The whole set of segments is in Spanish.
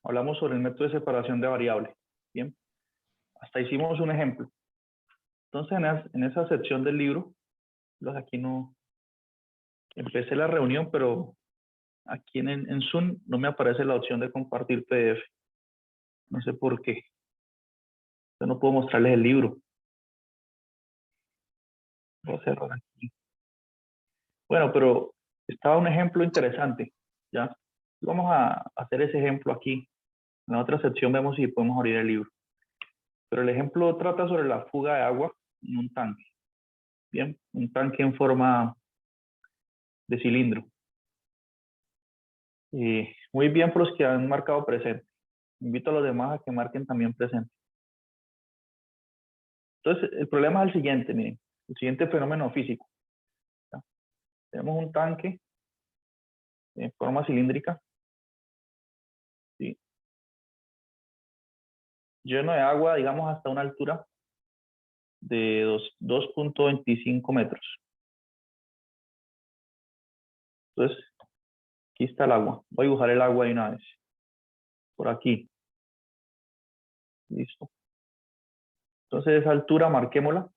hablamos sobre el método de separación de variables. Bien, hasta hicimos un ejemplo. Entonces, en esa sección del libro, aquí no empecé la reunión, pero aquí en Zoom no me aparece la opción de compartir PDF. No sé por qué. Yo no puedo mostrarles el libro. Voy a cerrar aquí. Bueno, pero estaba un ejemplo interesante. ¿Ya? Vamos a hacer ese ejemplo aquí. En la otra sección vemos si podemos abrir el libro. Pero el ejemplo trata sobre la fuga de agua en un tanque. Bien, un tanque en forma de cilindro. Muy bien por los que han marcado presente. Invito a los demás a que marquen también presente. Entonces, el problema es el siguiente, miren. El siguiente fenómeno físico. ¿Ya? Tenemos un tanque en forma cilíndrica. ¿Sí? Lleno de agua, digamos, hasta una altura de 2.25 metros. Entonces, aquí está el agua. Voy a dibujar el agua de una vez. Por aquí. Listo. Entonces, esa altura, marquémosla.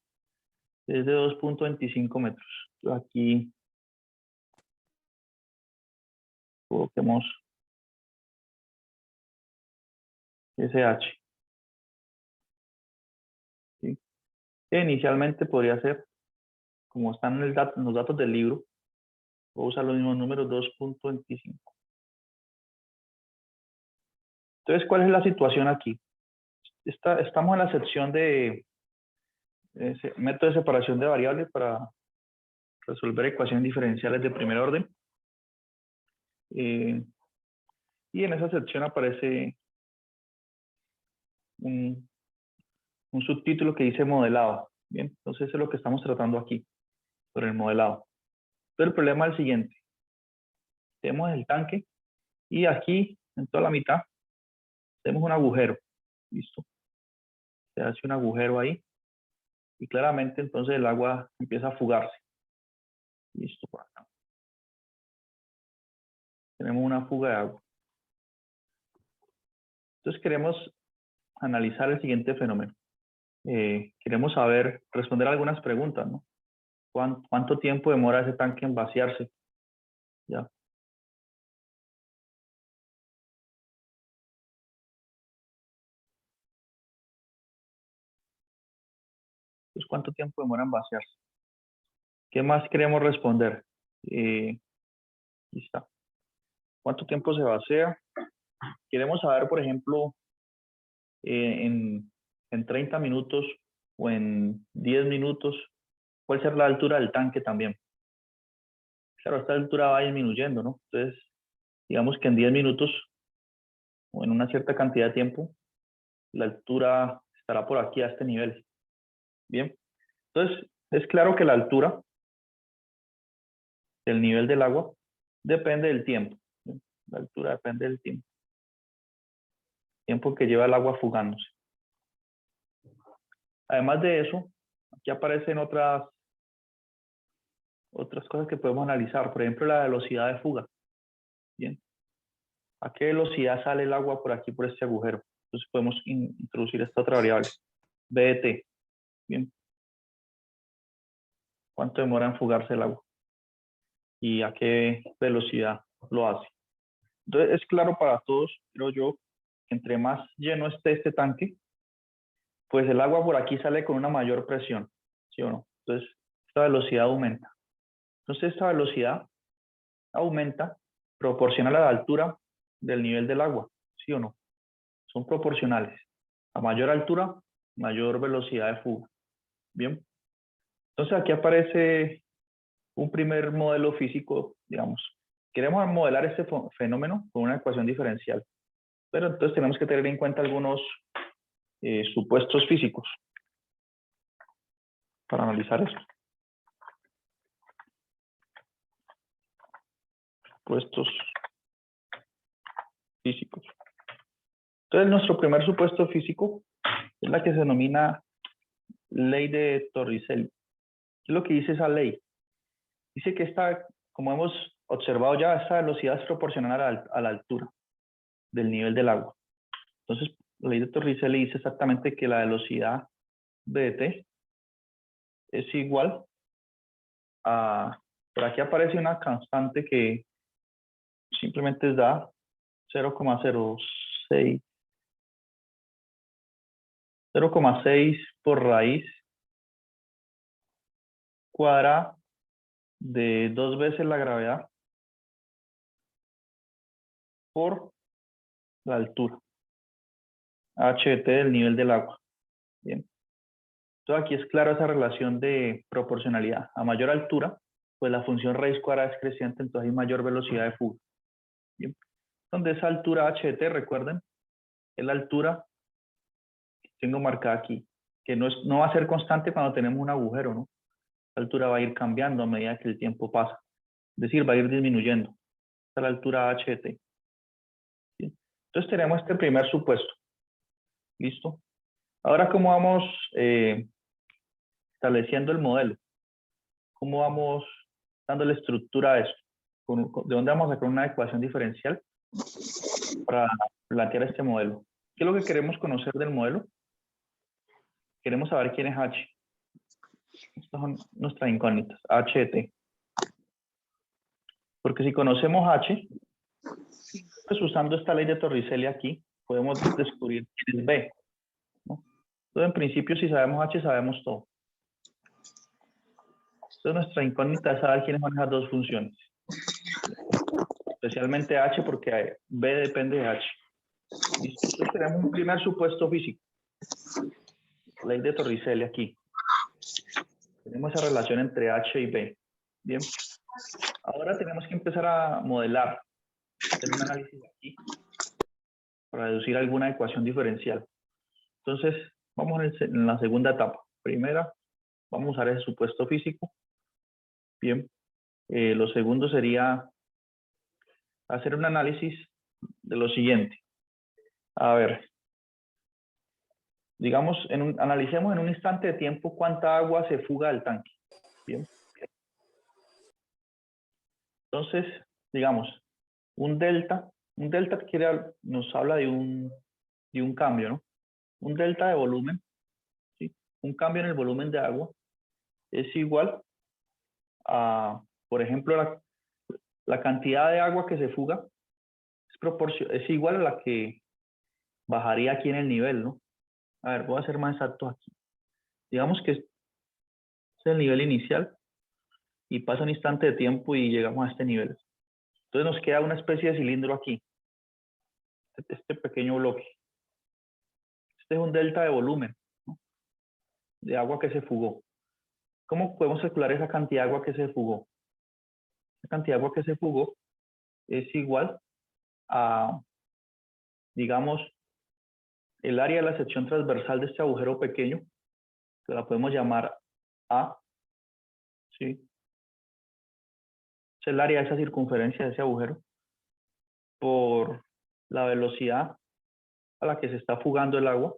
Es de 2.25 metros. Entonces, aquí coloquemos SH. ¿Sí? Que inicialmente podría ser, como están en los datos del libro, voy a usar los mismos números, 2.25. Entonces, ¿cuál es la situación aquí? Estamos en la sección de método de separación de variables para resolver ecuaciones diferenciales de primer orden. Y en esa sección aparece un subtítulo que dice modelado. Bien, entonces eso es lo que estamos tratando aquí, sobre el modelado. Entonces el problema es el siguiente. Tenemos el tanque y aquí, en toda la mitad, tenemos un agujero. Listo. Se hace un agujero ahí y claramente entonces el agua empieza a fugarse. Listo, por acá. Tenemos una fuga de agua. Entonces queremos analizar el siguiente fenómeno. Queremos saber, responder algunas preguntas, ¿no? ¿Cuánto tiempo demora ese tanque en vaciarse? ¿Ya? Pues, ¿cuánto tiempo demora en vaciarse? ¿Qué más queremos responder? Aquí está. ¿Cuánto tiempo se vacía? Queremos saber, por ejemplo, en 30 minutos o en 10 minutos, ¿cuál será la altura del tanque también? Claro, esta altura va disminuyendo, ¿no? Entonces, digamos que en 10 minutos o en una cierta cantidad de tiempo, la altura estará por aquí a este nivel. Bien. Entonces, es claro que la altura del nivel del agua depende del tiempo. ¿Sí? La altura depende del tiempo que lleva el agua fugándose. Además de eso, aquí aparecen otras cosas que podemos analizar. Por ejemplo, la velocidad de fuga. Bien. ¿A qué velocidad sale el agua por aquí, por este agujero? Entonces podemos introducir esta otra variable. BT. Bien. ¿Cuánto demora en fugarse el agua? ¿Y a qué velocidad lo hace? Entonces es claro para todos, creo yo, que entre más lleno esté este tanque, pues el agua por aquí sale con una mayor presión, ¿sí o no? Entonces esta velocidad aumenta. Entonces esta velocidad aumenta proporcional a la altura del nivel del agua, ¿sí o no? Son proporcionales. A mayor altura, mayor velocidad de fuga. Bien. Entonces aquí aparece un primer modelo físico, digamos. Queremos modelar este fenómeno con una ecuación diferencial. Pero entonces tenemos que tener en cuenta algunos supuestos físicos para analizar esto. Supuestos físicos. Entonces nuestro primer supuesto físico es la que se denomina ley de Torricelli. ¿Qué es lo que dice esa ley? Dice que esta, como hemos observado ya, esta velocidad es proporcional a la altura del nivel del agua. Entonces, la ley de Torricelli dice exactamente que la velocidad v de t es igual a, por aquí aparece una constante que simplemente da 0,06 por raíz cuadrada de 2 veces la gravedad por la altura, h de t del nivel del agua. Bien. Entonces aquí es clara esa relación de proporcionalidad. A mayor altura, pues la función raíz cuadrada es creciente, entonces hay mayor velocidad de fuga. Bien. Donde esa altura h de t, recuerden, es la altura que tengo marcada aquí, que no va a ser constante cuando tenemos un agujero, ¿no? La altura va a ir cambiando a medida que el tiempo pasa. Es decir, va a ir disminuyendo. Esta es la altura h de t. ¿Sí? Entonces tenemos este primer supuesto. ¿Listo? Ahora, ¿cómo vamos estableciendo el modelo? ¿Cómo vamos dándole estructura a esto? ¿De dónde vamos a sacar una ecuación diferencial para plantear este modelo? ¿Qué es lo que queremos conocer del modelo? Queremos saber quién es h. Estas son nuestras incógnitas, h de t. Porque si conocemos h, pues usando esta ley de Torricelli aquí, podemos descubrir quién es b, ¿no? Entonces, en principio, si sabemos h, sabemos todo. Entonces, nuestra incógnita es saber quiénes son esas dos funciones. Especialmente h, porque b depende de h. ¿Listo? Entonces, tenemos un primer supuesto físico. Ley de Torricelli aquí. Tenemos esa relación entre h y b. Bien. Ahora tenemos que empezar a modelar, hacer un análisis aquí para deducir alguna ecuación diferencial. Entonces, vamos en la segunda etapa. Primera, vamos a usar ese supuesto físico. Bien. Lo segundo sería hacer un análisis de lo siguiente. A ver, digamos, analicemos en un instante de tiempo cuánta agua se fuga del tanque. Bien. Entonces, digamos, un delta nos habla de un cambio, ¿no? Un delta de volumen, ¿sí? Un cambio en el volumen de agua es igual a, por ejemplo, la cantidad de agua que se fuga es igual a la que bajaría aquí en el nivel, ¿no? A ver, voy a ser más exacto aquí. Digamos que es el nivel inicial y pasa un instante de tiempo y llegamos a este nivel. Entonces nos queda una especie de cilindro aquí, este pequeño bloque. Este es un delta de volumen, ¿no? De agua que se fugó. ¿Cómo podemos calcular esa cantidad de agua que se fugó? La cantidad de agua que se fugó es igual a, digamos, el área de la sección transversal de este agujero pequeño, que la podemos llamar A, ¿sí? Es el área de esa circunferencia de ese agujero, por la velocidad a la que se está fugando el agua,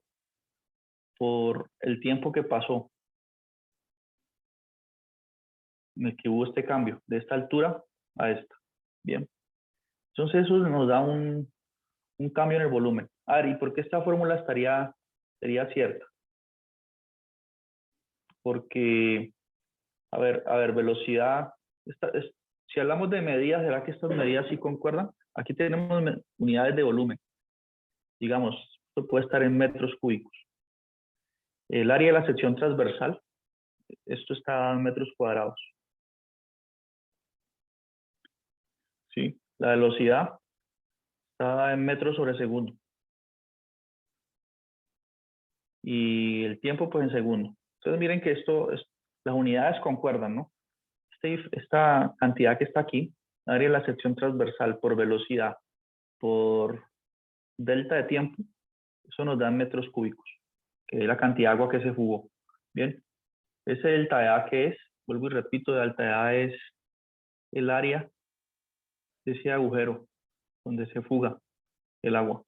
por el tiempo que pasó en el que hubo este cambio, de esta altura a esta. Bien. Entonces eso nos da un cambio en el volumen. A ver, ¿y por qué esta fórmula sería cierta? Porque, a ver, velocidad, si hablamos de medidas, ¿será que estas medidas sí concuerdan? Aquí tenemos unidades de volumen. Digamos, esto puede estar en metros cúbicos. El área de la sección transversal, esto está en metros cuadrados. ¿Sí? La velocidad está en metros sobre segundo. Y el tiempo, pues en segundo. Entonces miren que las unidades concuerdan, ¿no? Esta cantidad que está aquí, área de la sección transversal por velocidad, por delta de tiempo, eso nos da en metros cúbicos, que es la cantidad de agua que se fugó. Bien, ese delta de A que es, vuelvo y repito, delta de A es el área de ese agujero donde se fuga el agua.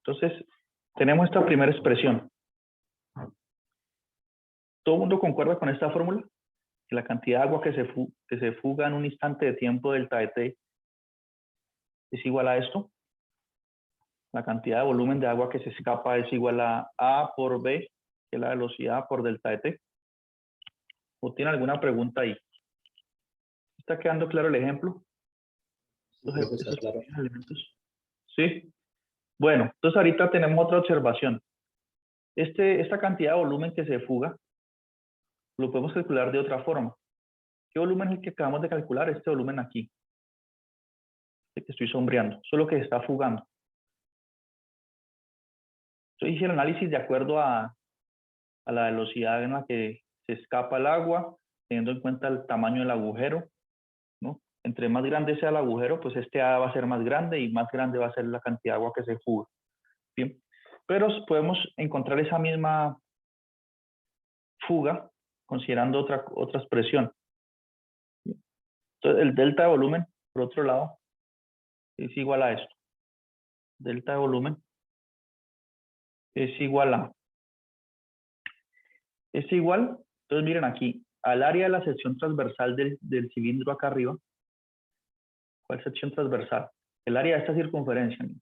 Entonces, tenemos esta primera expresión. ¿Todo el mundo concuerda con esta fórmula? que la cantidad de agua que se fuga en un instante de tiempo delta de t es igual a esto. La cantidad de volumen de agua que se escapa es igual a por b, que es la velocidad por delta de t. ¿O tiene alguna pregunta ahí? ¿Está quedando claro el ejemplo? Sí, creo que está Esos claro. pequeños elementos. ¿Sí? Bueno, entonces ahorita tenemos otra observación. Esta cantidad de volumen que se fuga, lo podemos calcular de otra forma. ¿Qué volumen es el que acabamos de calcular? Este volumen aquí, el que estoy sombreando, solo que está fugando. Yo hice el análisis de acuerdo a la velocidad en la que se escapa el agua, teniendo en cuenta el tamaño del agujero, ¿no? Entre más grande sea el agujero, pues este A va a ser más grande y más grande va a ser la cantidad de agua que se fuga. Bien. Pero podemos encontrar esa misma fuga considerando otra expresión. Entonces, el delta de volumen, por otro lado, es igual a esto. Delta de volumen es igual a... Es igual, entonces miren aquí, al área de la sección transversal del cilindro acá arriba. ¿Cuál sección transversal? El área de esta circunferencia. Es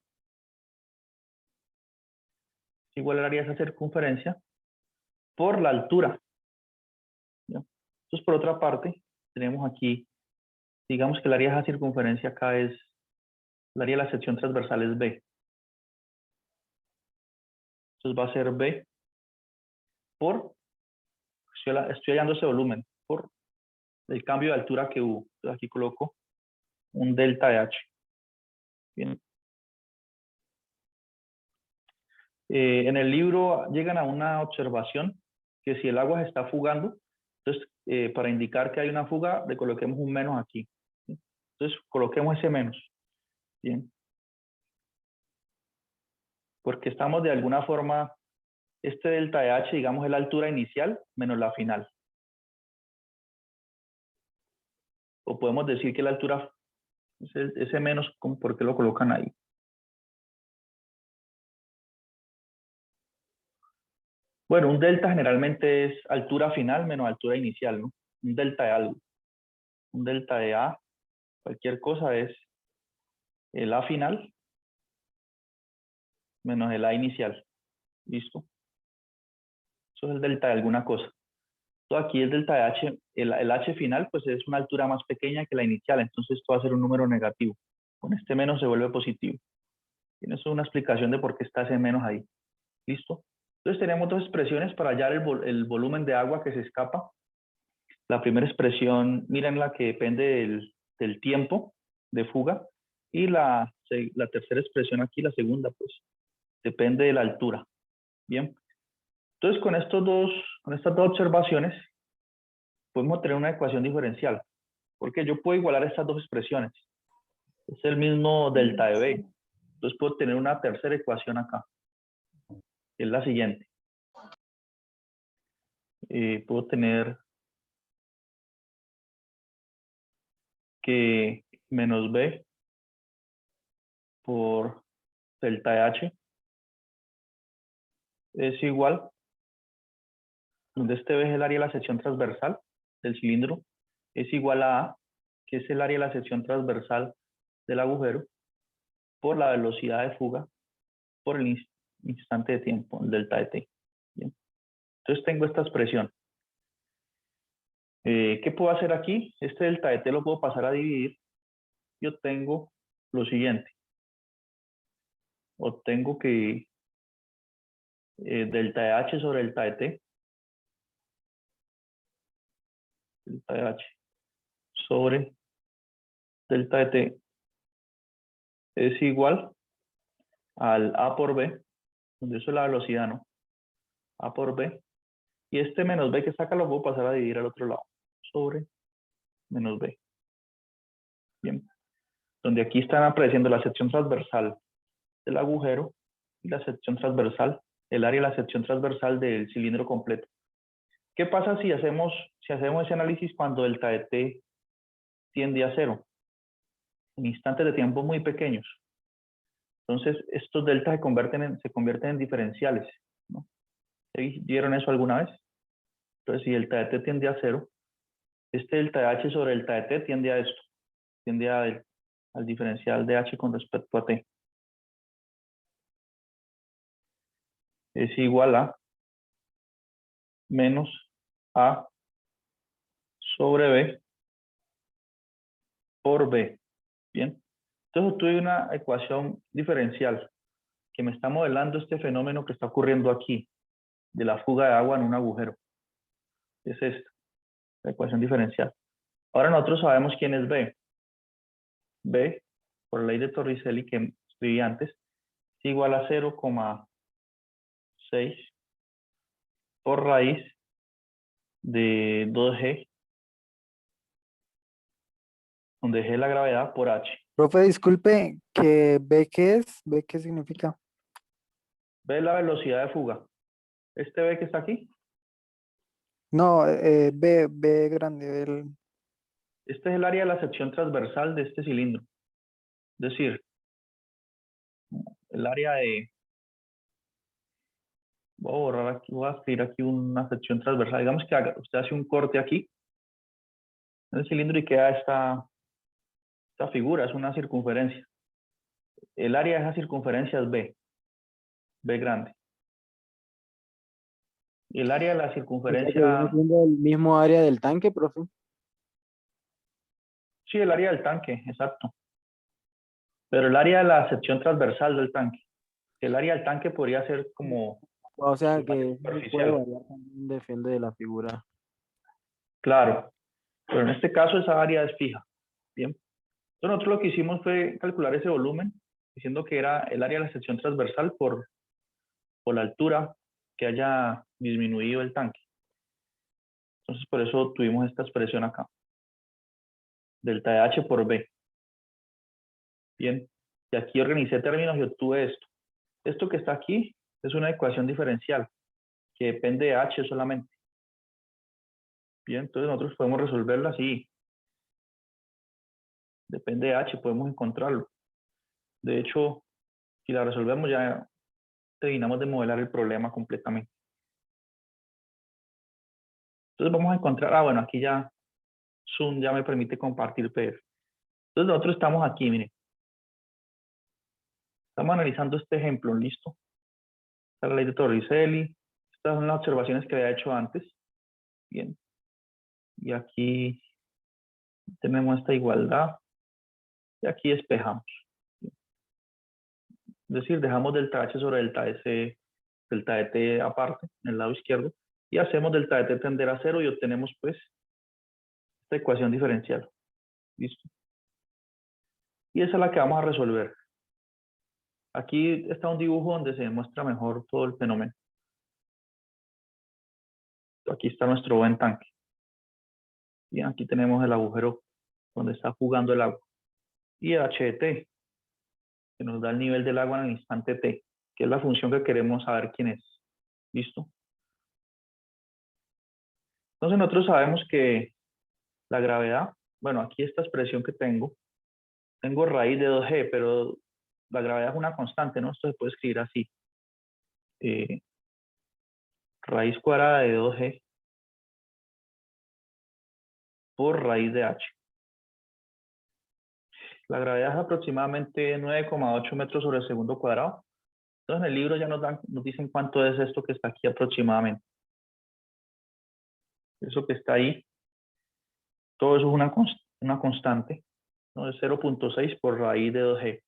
igual al área de esa circunferencia por la altura. ¿Ya? Entonces, por otra parte, tenemos aquí, digamos que el área de esa circunferencia acá es, el área de la sección transversal es B. Entonces va a ser B por, estoy hallando ese volumen, por el cambio de altura que hubo. Entonces aquí coloco un delta de H. Bien. En el libro llegan a una observación que si el agua se está fugando, entonces para indicar que hay una fuga, le coloquemos un menos aquí. ¿Sí? Entonces coloquemos ese menos. Bien. Porque estamos de alguna forma, este delta de H, digamos, es la altura inicial menos la final. O podemos decir que la altura, ese menos, ¿por qué lo colocan ahí? Bueno, un delta generalmente es altura final menos altura inicial, ¿no? Un delta de algo. Un delta de A, cualquier cosa es el A final menos el A inicial. ¿Listo? Eso es el delta de alguna cosa. Todo aquí el delta de H, el H final, pues es una altura más pequeña que la inicial, entonces esto va a ser un número negativo. Con este menos se vuelve positivo. Tienes una explicación de por qué está ese menos ahí. ¿Listo? Entonces tenemos dos expresiones para hallar el volumen de agua que se escapa. La primera expresión, miren la que depende del tiempo de fuga. Y la tercera expresión aquí, la segunda, pues depende de la altura. Bien. Entonces con estas dos observaciones, podemos tener una ecuación diferencial. Porque yo puedo igualar estas dos expresiones. Es el mismo delta de B. Entonces puedo tener una tercera ecuación acá. Que es la siguiente. Puedo tener que menos B por delta de H es igual, donde este B es el área de la sección transversal del cilindro, es igual a A, que es el área de la sección transversal del agujero, por la velocidad de fuga por el instante de tiempo, el delta de T. Bien. Entonces tengo esta expresión. ¿Qué puedo hacer aquí? Este delta de T lo puedo pasar a dividir y obtengo lo siguiente. Obtengo que delta de H sobre delta de T, delta de H sobre delta de T es igual al A por B, donde eso es la velocidad, ¿no? A por B. Y este menos B que saca lo puedo pasar a dividir al otro lado, sobre menos B. Bien. Donde aquí están apareciendo la sección transversal del agujero y la sección transversal, el área de la sección transversal del cilindro completo. ¿Qué pasa si hacemos ese análisis cuando delta de T tiende a cero? En instantes de tiempo muy pequeños. Entonces, estos deltas se convierten en diferenciales, ¿no? ¿Vieron eso alguna vez? Entonces, si delta de T tiende a cero, Este delta de H sobre delta de T tiende a esto, tiende al diferencial de H con respecto a T. Es igual a menos A sobre B por B. Bien. Entonces tuve una ecuación diferencial que me está modelando este fenómeno que está ocurriendo aquí, de la fuga de agua en un agujero. Es esta, la ecuación diferencial. Ahora nosotros sabemos quién es B. B, por la ley de Torricelli que escribí antes, es igual a 0,6 por raíz de 2G, donde G es la gravedad, por H. Profe, disculpe, ¿que B qué es? ¿B qué significa? B es la velocidad de fuga. Este B que está aquí, No, B grande, este es el área de la sección transversal de este cilindro. Es decir, el área de... Voy a borrar aquí, voy a escribir aquí una sección transversal. Digamos que usted hace un corte aquí en el cilindro y queda esta figura, es una circunferencia. El área de esa circunferencia es B grande. Y el área de la O sea, que viene circunferencia, siendo el mismo área del tanque, profe. sí, el área del tanque, exacto. Pero el área de la sección transversal del tanque. El área del tanque podría ser como O sea, el área que eso sí puede superficial. variar también, depende de la figura. Claro, pero en este caso esa área es fija. Bien. Entonces nosotros lo que hicimos fue calcular ese volumen, diciendo que era el área de la sección transversal por la altura que haya disminuido el tanque. Entonces por eso tuvimos esta expresión acá. Delta de H por B. Bien. Y aquí organicé términos y obtuve esto. Esto que está aquí es una ecuación diferencial que depende de H solamente. Bien, entonces nosotros podemos resolverla así. Depende de H, podemos encontrarlo. De hecho, si la resolvemos ya terminamos de modelar el problema completamente. Entonces vamos a encontrar, bueno, aquí ya Zoom ya me permite compartir PDF. Entonces nosotros estamos aquí, miren. Estamos analizando este ejemplo, ¿listo? Esta es la ley de Torricelli. Estas son las observaciones que había hecho antes. Bien. Y aquí tenemos esta igualdad. Y aquí despejamos. Es decir, dejamos delta H sobre delta S, delta de T aparte, en el lado izquierdo, y hacemos delta de T tender a 0 y obtenemos pues esta ecuación diferencial. ¿Listo? Y esa es la que vamos a resolver. Aquí está un dibujo donde se demuestra mejor todo el fenómeno. Aquí está nuestro buen tanque. Y aquí tenemos el agujero donde está jugando el agua. Y H de T, que nos da el nivel del agua en el instante T, que es la función que queremos saber quién es. ¿Listo? Entonces nosotros sabemos que la gravedad, bueno, aquí esta expresión que tengo raíz de 2G, pero la gravedad es una constante, ¿no? Esto se puede escribir así. Raíz cuadrada de 2G por raíz de H. La gravedad es aproximadamente 9,8 metros sobre el segundo cuadrado. Entonces en el libro ya nos dicen cuánto es esto que está aquí aproximadamente. Eso que está ahí, todo eso es una constante, ¿no? Es 0,6 por raíz de 2G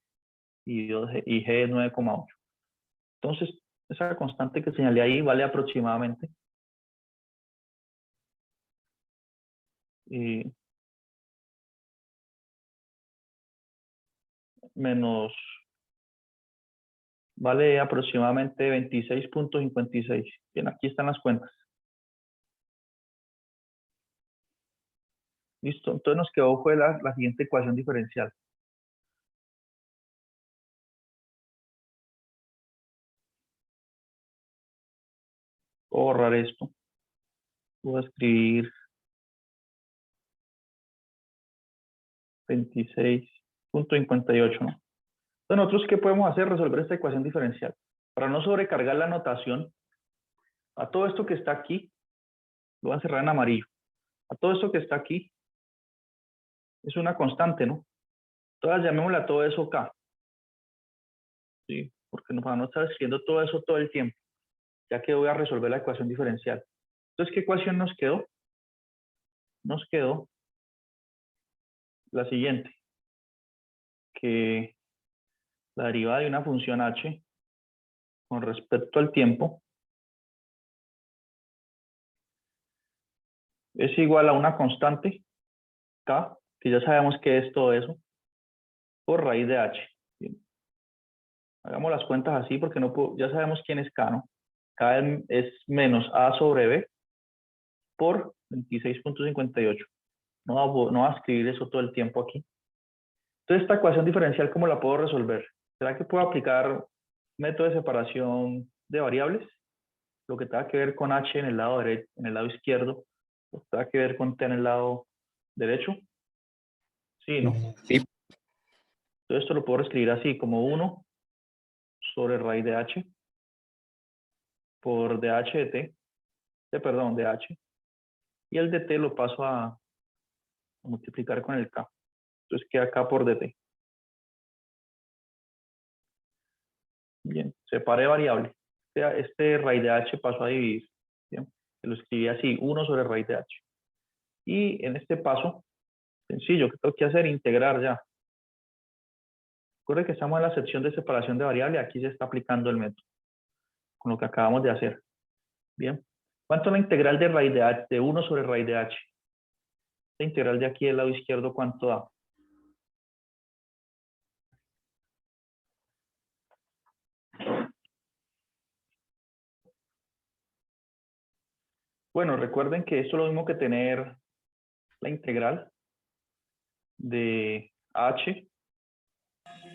y G es 9,8. Entonces, esa constante que señalé ahí vale aproximadamente menos, vale aproximadamente 26,56. Bien, aquí están las cuentas. Listo, entonces nos quedó fue la siguiente ecuación diferencial. Voy a borrar esto. Voy a escribir 26,58, ¿no? Entonces, nosotros, ¿qué podemos hacer? Resolver esta ecuación diferencial. Para no sobrecargar la notación, a todo esto que está aquí, lo voy a cerrar en amarillo. A todo esto que está aquí es una constante, ¿no? Entonces llamémosle a todo eso K. ¿Sí? Porque para no estar escribiendo todo eso todo el tiempo, ya que voy a resolver la ecuación diferencial. Entonces, ¿qué ecuación nos quedó? Nos quedó la siguiente, que la derivada de una función h con respecto al tiempo es igual a una constante k, que ya sabemos qué es todo eso, por raíz de h. Bien. Hagamos las cuentas así porque no puedo, ya sabemos quién es k, ¿no? K es menos a sobre b por 26.58. No va a escribir eso todo el tiempo aquí. Entonces, esta ecuación diferencial, ¿cómo la puedo resolver? ¿Será que puedo aplicar método de separación de variables? Lo que tenga que ver con h en el lado derecho, en el lado izquierdo, lo que tenga que ver con t en el lado derecho. Sí, ¿no? Sí. Entonces, esto lo puedo escribir así, como 1 sobre raíz de h por dh de t, perdón, de h. Y el dt lo paso a multiplicar con el k. Entonces queda k por dt. Bien, separé variable. Este raíz de h pasó a dividir. Bien, lo escribí así, 1 sobre raíz de h. Y en este paso, sencillo, ¿qué tengo que hacer? Integrar ya. Recuerde que estamos en la sección de separación de variable, aquí se está aplicando el método, con lo que acabamos de hacer. Bien. ¿Cuánto es la integral de raíz de h, de 1 sobre raíz de h? La integral de aquí del lado izquierdo, ¿cuánto da? Bueno, recuerden que esto es lo mismo que tener la integral de h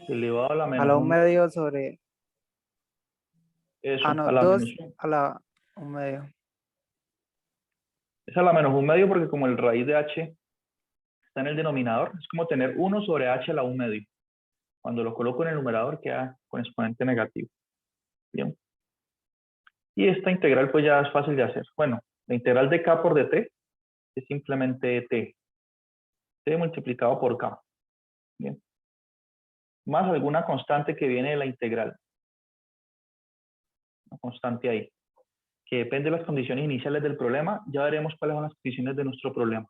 elevado a la A menos la 1, 1/2 sobre. eso, No, a la menos 2 1. a la 1/2. Es a la menos 1/2 porque como el raíz de h está en el denominador, es como tener 1 sobre h a la 1/2. Cuando lo coloco en el numerador queda con exponente negativo. Bien. Y esta integral pues ya es fácil de hacer. Bueno, la integral de k por dt es simplemente t multiplicado por k. Bien. Más alguna constante que viene de la integral. Una constante ahí. Que depende de las condiciones iniciales del problema. Ya veremos cuáles son las condiciones de nuestro problema.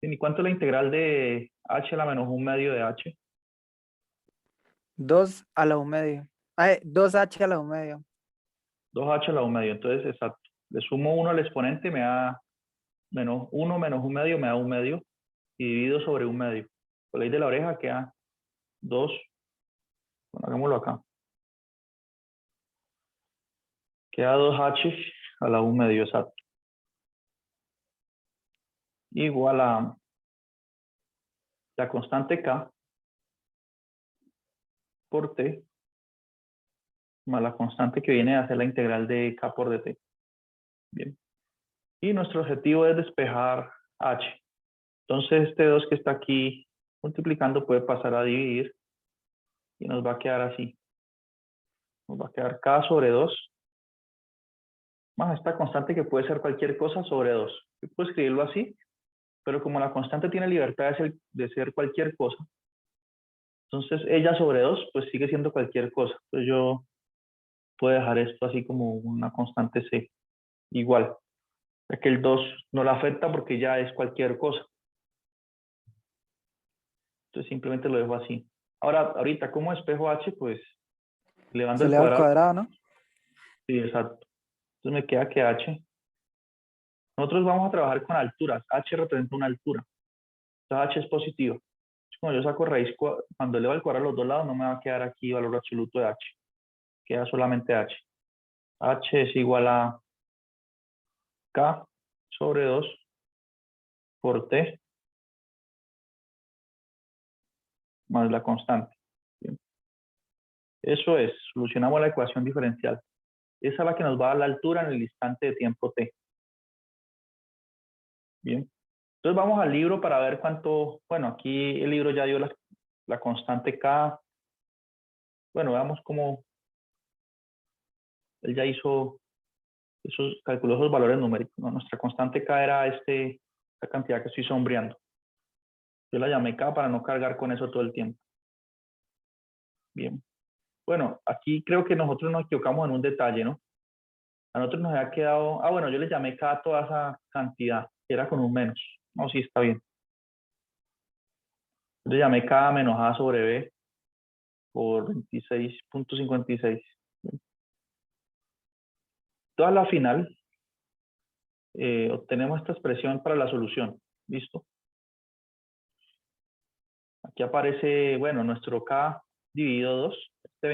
¿Y cuánto es la integral de h a la menos 1/2 de h? 2 a la 1/2. 2h a la 1/2. 2h a la 1/2. Entonces, exacto. Le sumo 1 al exponente, me da menos 1 menos 1/2 me da 1/2. Y divido sobre 1/2. Por ley de la oreja queda 2. Bueno, hagámoslo acá. Queda 2h a la 1/2, exacto. Igual a la constante k por t más la constante que viene a ser la integral de k por dt. Bien. Y nuestro objetivo es despejar h. Entonces este 2 que está aquí multiplicando puede pasar a dividir y nos va a quedar así. Nos va a quedar k sobre 2 más esta constante que puede ser cualquier cosa sobre 2. Yo puedo escribirlo así, pero como la constante tiene libertad de ser cualquier cosa, entonces ella sobre 2 pues sigue siendo cualquier cosa. Entonces yo puedo dejar esto así como una constante c. Igual, ya que el 2 no la afecta porque ya es cualquier cosa. Entonces simplemente lo dejo así. Ahora, ahorita, ¿cómo despejo h? Pues elevando Se el le da al cuadrado. cuadrado, ¿no? Sí, exacto. Entonces me queda que h. Nosotros vamos a trabajar con alturas. H representa una altura. Entonces h es positivo. Cuando yo saco raíz, cuando elevo el cuadrado a los dos lados, no me va a quedar aquí valor absoluto de h. Queda solamente h. H es igual a k sobre 2 por t más la constante. Bien. Eso es, solucionamos la ecuación diferencial. Esa es la que nos va a dar la altura en el instante de tiempo t. Bien. Entonces vamos al libro para ver cuánto, bueno, aquí el libro ya dio la constante k. Bueno, veamos cómo él ya hizo, calculó esos valores numéricos, ¿no? Nuestra constante k era este esta cantidad que estoy sombreando. Yo la llamé K para no cargar con eso todo el tiempo. Bien. Bueno, aquí creo que nosotros nos equivocamos en un detalle, ¿no? A nosotros nos había quedado... Ah, bueno, yo le llamé K a toda esa cantidad, que era con un menos. No, sí, está bien. Yo le llamé K menos A sobre B por 26.56. Toda la final, obtenemos esta expresión para la solución. ¿Listo? Aquí aparece, bueno, nuestro K dividido 2. Este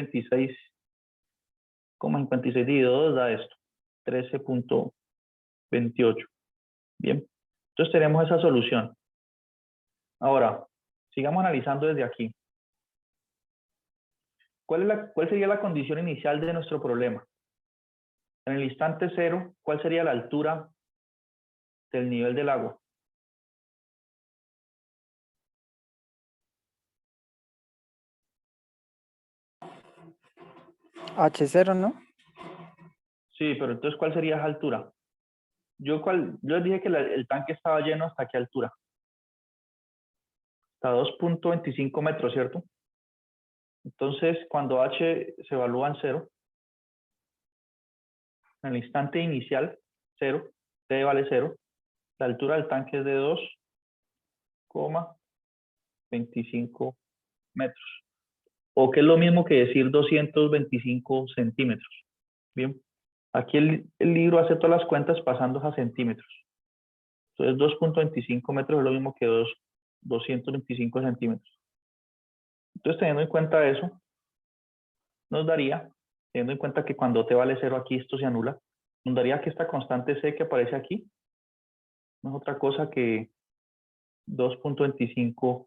26,56 dividido 2 da esto. 13.28. Bien. Entonces tenemos esa solución. Ahora, sigamos analizando desde aquí. ¿Cuál sería la condición inicial de nuestro problema? En el instante cero, ¿cuál sería la altura del nivel del agua? H0, ¿no? Sí, pero entonces, ¿cuál sería esa altura? Yo les dije que el tanque estaba lleno hasta qué altura. Hasta 2.25 metros, ¿cierto? Entonces, cuando H se evalúa en 0, en el instante inicial, 0, T vale 0, la altura del tanque es de 2,25 metros. O que es lo mismo que decir 225 centímetros. Bien, aquí el libro hace todas las cuentas pasando a centímetros. Entonces 2.25 metros es lo mismo que 225 centímetros. Entonces teniendo en cuenta eso, nos daría, teniendo en cuenta que cuando T vale 0 aquí esto se anula, nos daría que esta constante C que aparece aquí no es otra cosa que 2.25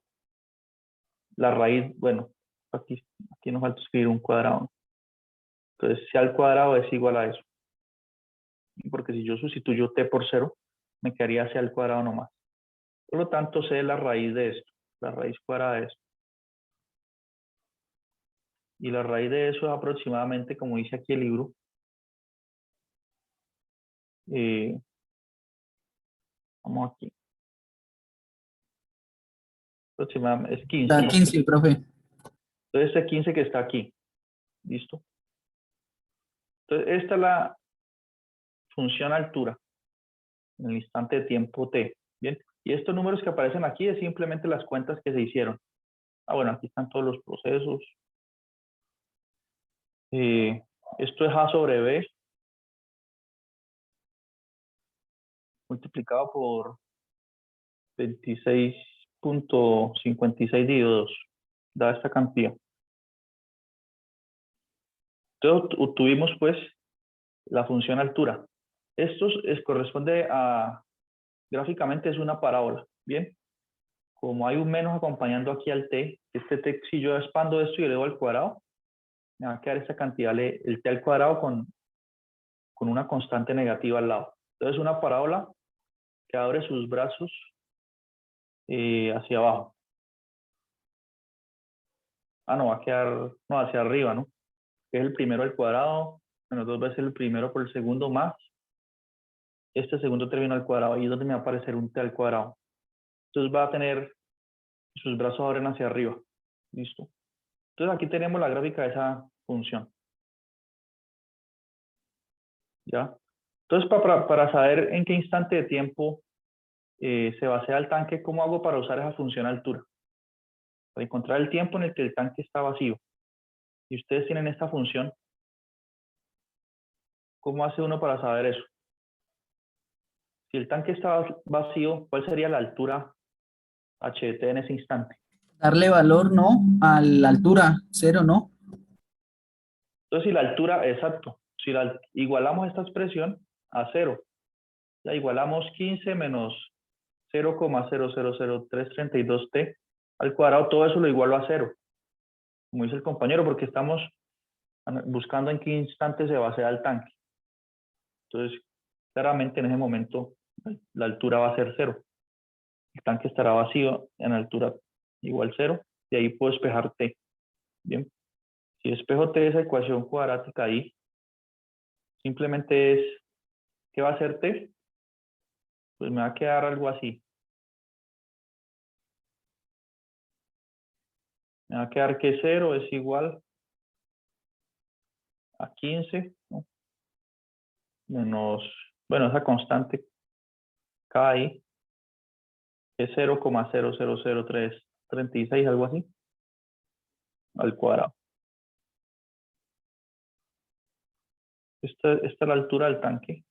la raíz, bueno, aquí nos falta escribir un cuadrado. Entonces C al cuadrado es igual a eso. Porque si yo sustituyo T por 0, me quedaría C al cuadrado nomás. Por lo tanto, C es la raíz de esto, la raíz cuadrada de esto. Y la raíz de eso es aproximadamente, como dice aquí el libro, vamos aquí. Aproximadamente es 15, Da ¿no? 15, profe. Entonces este 15 que está aquí. ¿Listo? Entonces esta es la función altura en el instante de tiempo T. Bien. Y estos números que aparecen aquí es simplemente las cuentas que se hicieron. Ah, bueno, aquí están todos los procesos. Esto es A sobre B multiplicado por 26.56 dividido 2. Da esta cantidad. Entonces obtuvimos pues la función altura. Esto corresponde a, gráficamente es una parábola. Bien. Como hay un menos acompañando aquí al t, este t, si yo expando esto y le doy al cuadrado, me va a quedar esta cantidad, el t al cuadrado con una constante negativa al lado. Entonces una parábola que abre sus brazos hacia abajo. Ah, no, va a quedar, no, hacia arriba, ¿no? Que es el primero al cuadrado, menos 2 veces el primero por el segundo más este segundo término al cuadrado, y es donde me va a aparecer un t al cuadrado. Entonces va a tener, sus brazos abren hacia arriba. ¿Listo? Entonces aquí tenemos la gráfica de esa función. ¿Ya? Entonces para saber en qué instante de tiempo se vacía el tanque, ¿cómo hago para usar esa función altura? Para encontrar el tiempo en el que el tanque está vacío. Y ustedes tienen esta función. ¿Cómo hace uno para saber eso? Si el tanque está vacío, ¿cuál sería la altura HT en ese instante? Darle valor, ¿no? A la altura, 0, ¿no? Entonces, si la altura, exacto, si igualamos esta expresión a 0, la igualamos 15 menos 0,000332t al cuadrado, todo eso lo igualo a 0, como dice el compañero, porque estamos buscando en qué instante se vacía el tanque. Entonces, claramente en ese momento la altura va a ser 0. El tanque estará vacío en altura igual 0, y ahí puedo despejar t. Bien. Si despejo t esa ecuación cuadrática ahí, simplemente es, ¿qué va a hacer t? Pues me va a quedar algo así. Me va a quedar que 0 es igual a 15, ¿no? Menos, bueno, esa constante K ahí, que es 0,00036, algo así, al cuadrado. Esta es la altura del tanque.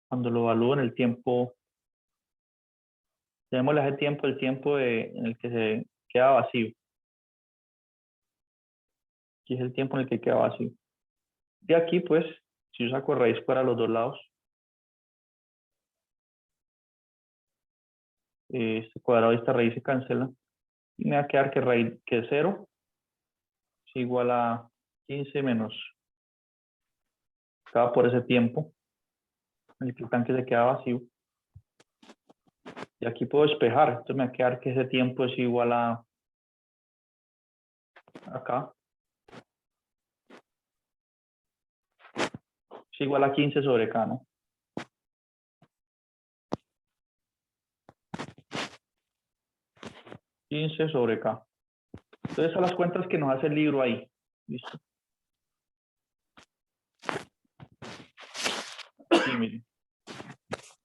Cuando lo evalúo en el tiempo, llamémosle ese tiempo, el tiempo en el que se queda vacío. Aquí es el tiempo en el que queda vacío. De aquí, pues, si yo saco raíz para los dos lados, este cuadrado y esta raíz se cancelan. Y me va a quedar que raíz que 0 es igual a 15 menos K por ese tiempo en el que el tanque se queda vacío. Y aquí puedo despejar. Entonces me va a quedar que ese tiempo es igual a acá. Es igual a 15 sobre K, ¿no? $15 sobre K. Entonces, a las cuentas que nos hace el libro ahí. ¿Listo? Sí, miren.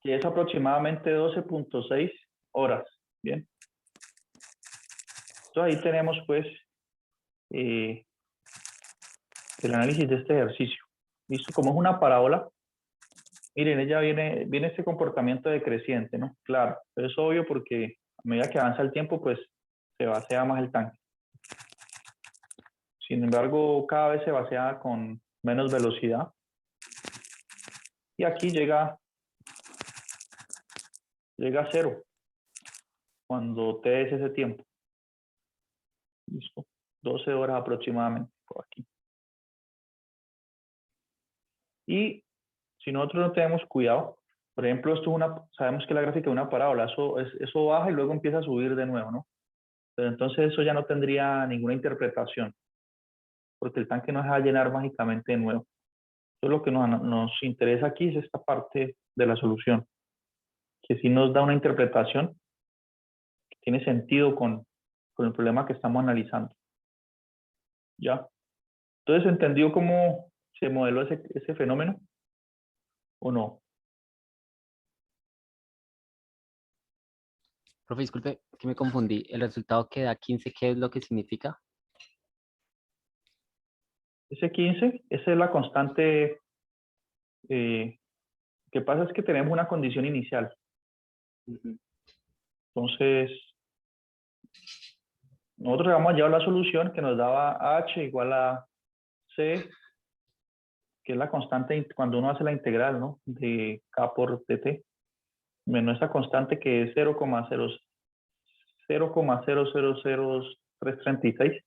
Que es aproximadamente 12.6 horas. Bien. Entonces, ahí tenemos, pues, el análisis de este ejercicio. ¿Listo? Como es una parábola, miren, ella viene este comportamiento decreciente, ¿no? Claro, pero es obvio porque a medida que avanza el tiempo, pues, se vacía más el tanque. Sin embargo, cada vez se vacía con menos velocidad. Y aquí llega a 0 cuando T es ese tiempo. Listo. 12 horas aproximadamente por aquí. Y si nosotros no tenemos cuidado, por ejemplo, esto es sabemos que la gráfica es una parábola, eso baja y luego empieza a subir de nuevo, ¿no? Pero entonces eso ya no tendría ninguna interpretación, porque el tanque no se va a llenar mágicamente de nuevo. Entonces lo que nos interesa aquí es esta parte de la solución, que sí nos da una interpretación que tiene sentido con el problema que estamos analizando. ¿Ya? Entonces, ¿entendió cómo se modeló ese fenómeno o no? Profe, disculpe, que me confundí. ¿El resultado que da 15, qué es lo que significa? Ese 15, esa es la constante. Lo que pasa es que tenemos una condición inicial. Entonces, nosotros vamos a llevar la solución que nos daba h igual a c, que es la constante cuando uno hace la integral, ¿no? De k por dt, menos esa constante que es 0,000336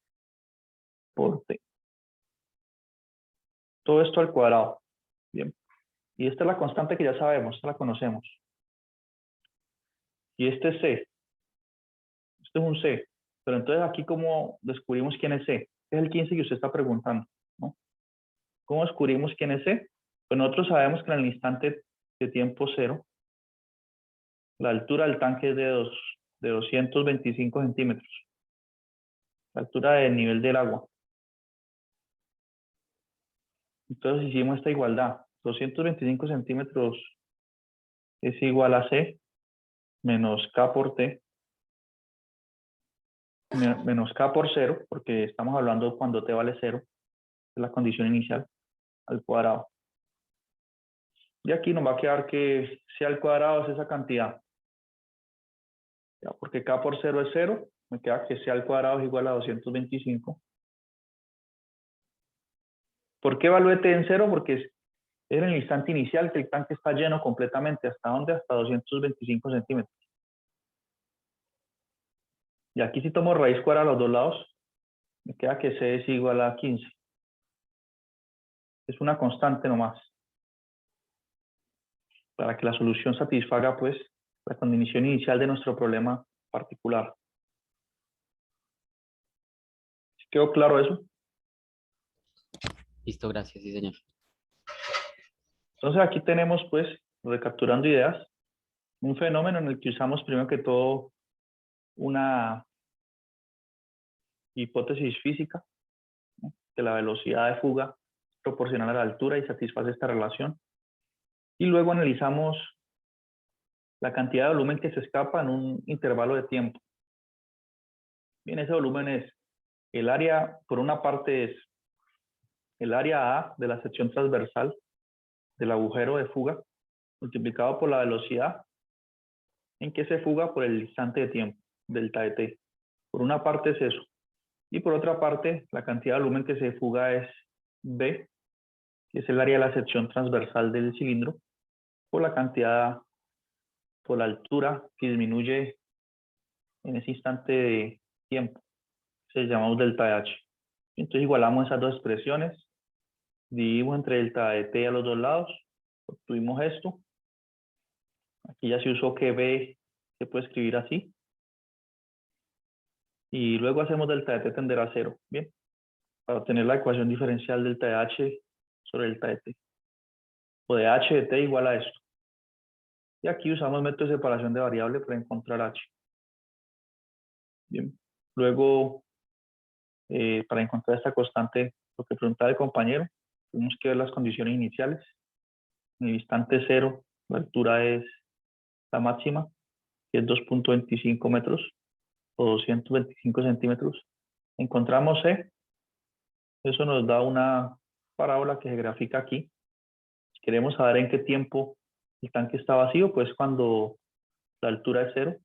por t. Todo esto al cuadrado. Bien. Y esta es la constante que ya sabemos, esta la conocemos. Y este es C. Este es un C. Pero entonces aquí, ¿cómo descubrimos quién es C? Es el 15 que usted está preguntando, ¿no? ¿Cómo descubrimos quién es C? Pues nosotros sabemos que en el instante de tiempo 0, la altura del tanque es de 225 centímetros. La altura del nivel del agua. Entonces hicimos esta igualdad. 225 centímetros es igual a C menos K por T menos K por 0, porque estamos hablando cuando T vale 0, es la condición inicial, al cuadrado. Y aquí nos va a quedar que C al cuadrado es esa cantidad. Ya, porque K por 0 es 0, me queda que C al cuadrado es igual a 225. ¿Por qué evalué T en 0? Porque es en el instante inicial que el tanque está lleno completamente. ¿Hasta dónde? Hasta 225 centímetros. Y aquí si tomo raíz cuadrada a los dos lados, me queda que C es igual a 15. Es una constante nomás. Para que la solución satisfaga, pues, la condición inicial de nuestro problema particular. ¿Quedó claro eso? Listo, gracias, sí, señor. Entonces aquí tenemos, pues, recapturando ideas, un fenómeno en el que usamos primero que todo una hipótesis física, ¿no? Que la velocidad de fuga es proporcional a la altura y satisface esta relación. Y luego analizamos la cantidad de volumen que se escapa en un intervalo de tiempo. Bien, ese volumen es el área, por una parte es el área A de la sección transversal del agujero de fuga, multiplicado por la velocidad en que se fuga por el instante de tiempo, delta de t. Por una parte es eso. Y por otra parte, la cantidad de volumen que se fuga es B, que es el área de la sección transversal del cilindro, por la cantidad, por la altura que disminuye en ese instante de tiempo. Se llamamos delta de H. Entonces igualamos esas dos expresiones, dividimos entre delta de t a los dos lados, obtuvimos esto. Aquí ya se usó que B se puede escribir así. Y luego hacemos delta de t tender a 0, ¿bien? Para obtener la ecuación diferencial delta de H sobre delta de t. O de H de t igual a esto. Y aquí usamos método de separación de variable para encontrar H. Bien. Luego, para encontrar esta constante, lo que preguntaba el compañero, tenemos que ver las condiciones iniciales. En el instante 0, la altura es la máxima, que es 2.25 metros o 225 centímetros. Encontramos C. Eso nos da una parábola que se grafica aquí. Si queremos saber en qué tiempo el tanque está vacío, pues cuando la altura es 0.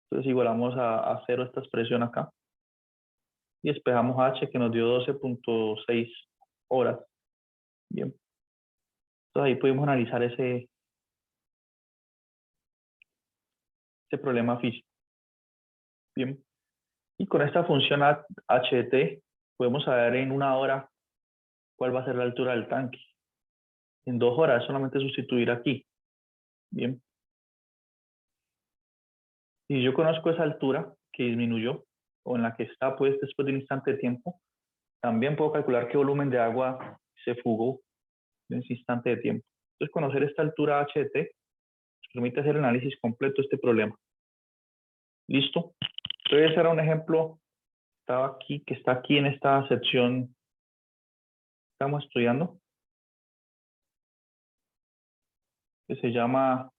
Entonces igualamos a 0 esta expresión acá. Y despejamos H, que nos dio 12.6 horas. Bien. Entonces ahí pudimos analizar ese problema físico. Bien. Y con esta función H de t, podemos saber en 1 hora cuál va a ser la altura del tanque. En 2 horas solamente sustituir aquí. Bien. Si yo conozco esa altura que disminuyó, o en la que está pues después de un instante de tiempo, también puedo calcular qué volumen de agua se fugó en ese instante de tiempo. Entonces conocer esta altura H de t nos permite hacer el análisis completo de este problema. ¿Listo? Entonces ese era un ejemplo que está aquí en esta sección que estamos estudiando, que se llama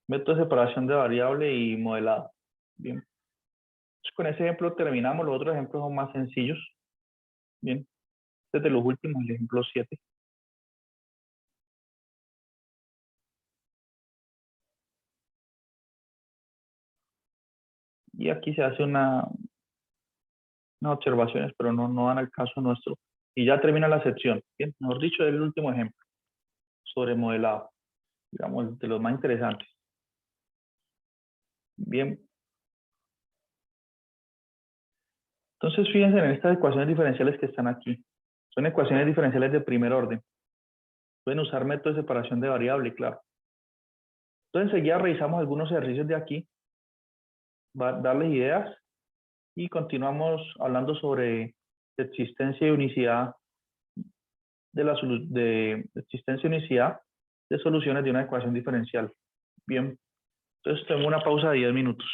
método de separación de variable y modelado. Bien. Entonces, con ese ejemplo terminamos. Los otros ejemplos son más sencillos. Bien. Este es de los últimos, el ejemplo 7. Y aquí se hace unas observaciones, pero no dan al caso nuestro. Y ya termina la sección. Bien. Mejor dicho, es el último ejemplo sobre modelado. Digamos, de los más interesantes. Bien. Entonces, fíjense en estas ecuaciones diferenciales que están aquí. Son ecuaciones diferenciales de primer orden. Pueden usar método de separación de variable, claro. Entonces, enseguida revisamos algunos ejercicios de aquí, darles ideas y continuamos hablando sobre existencia y unicidad existencia y unicidad de soluciones de una ecuación diferencial. Bien, entonces tengo una pausa de 10 minutos.